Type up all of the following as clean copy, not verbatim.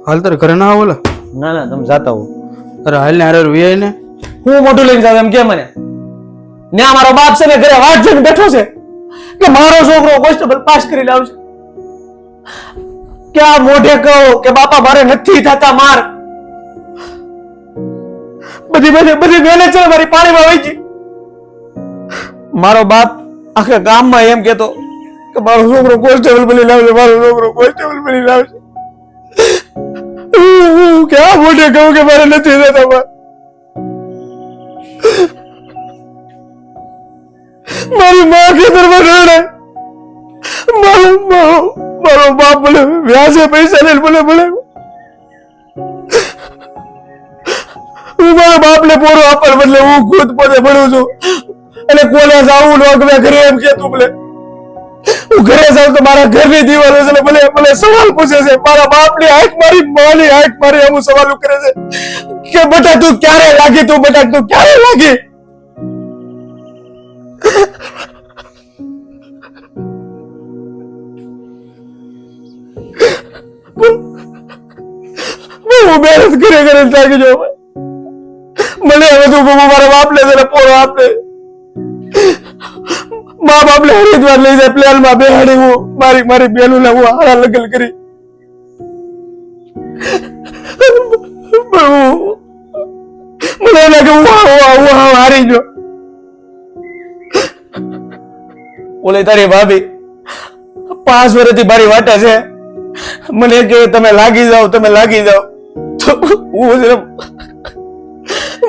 હાલ તારે ઘરે ના આવો ના ના તમે જાતા હો. અરે હાલ ને હારે વીઆઈ ને હું મોટું લઈને જાવ એમ કે મને ન્યા મારો બાપ છે ને ઘરે વાટ જોઈને બેઠો છે કે મારો છોકરો કોન્સ્ટેબલ પાસ કરી લાવશે. ક્યાં મોઢે કહો કે બાપા મારે નથી થતા માર. બધી મહેનત છે મારી પાણીમાં વહી ગઈ. મારો બાપ આખા ગામમાં એમ કેતો કે મારો છોકરો કોન્સ્ટેબલ બની લાવશે, મારો છોકરો કોન્સ્ટેબલ બની લાવશે. હું ક્યાં મોઢે કહું કે મારે નથી થતા માર. મારી માં ખેતરમાં રડે, મારો બાપ બોલે વ્યાજે પૈસા લઈને બોલે હું મારા બાપને પોરો આપવા બદલે હું ખુદ પોતે ભણું છું અને કોલેજ આવું ન ગમે ઘરે એમ કેતું બોલે હું ઘરે જાઉં તો મારા ઘરની દીવાલો છે ભલે સવાલ પૂછે છે. મારા બાપની હાથ મારી માની હાથ મારી અમુક સવાલો કરે છે કે બેટા તું ક્યારે લાગી, તું બેટા તું ક્યારે લાગી. હું મહેનત કરે થાકી જાઉં. મને હવે તું મારા બાપને છે પોરો આપે. મા બાપને હરિદ્વાર લઈ જાય પ્લેનમાં બેહાડી હું મારી બેનું હું હારા લગ્ન કરી. મને લાગે હું હારી ગયો. ઓલે તારી ભાભી 5 વર્ષથી મારી વાટે છે. મને કે તમે લાગી જાઓ તો હું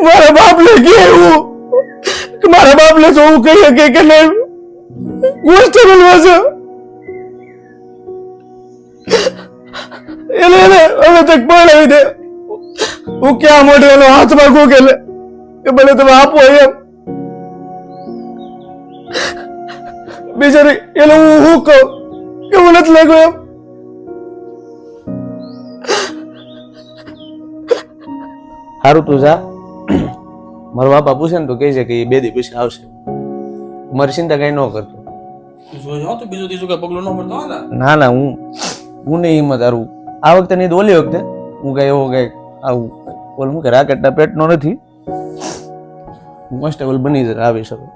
મારા બાપને કે મારા બાપને તો હું કહી શકે કે નહીં કોન્સ્ટેબલ વાસે એને હવે તક પડાવી દે. હું ક્યાં મોઢે એનો હાથમાં કહું કે ભલે તમે આપો એમ. બિચારી એને હું કહું કે મને નથી લાગ્યું એમ. સારું તું જા, મારો બાપા પૂછે ને તો કહે છે કે એ 2 દી પછી આવશે. મારી ચિંતા કઈ ન કરતો. બીજું ત્રીજું કઈ પગલું ન પડતો. ના હું નહીં હિંમત હારું. આ વખતે નહીં તો ઓલી વખતે હું કઈ એવો કઈ આવું ઓલું કે રાકેટના પેટનો નથી. હું કોન્સ્ટેબલ બની જ આવી શકું.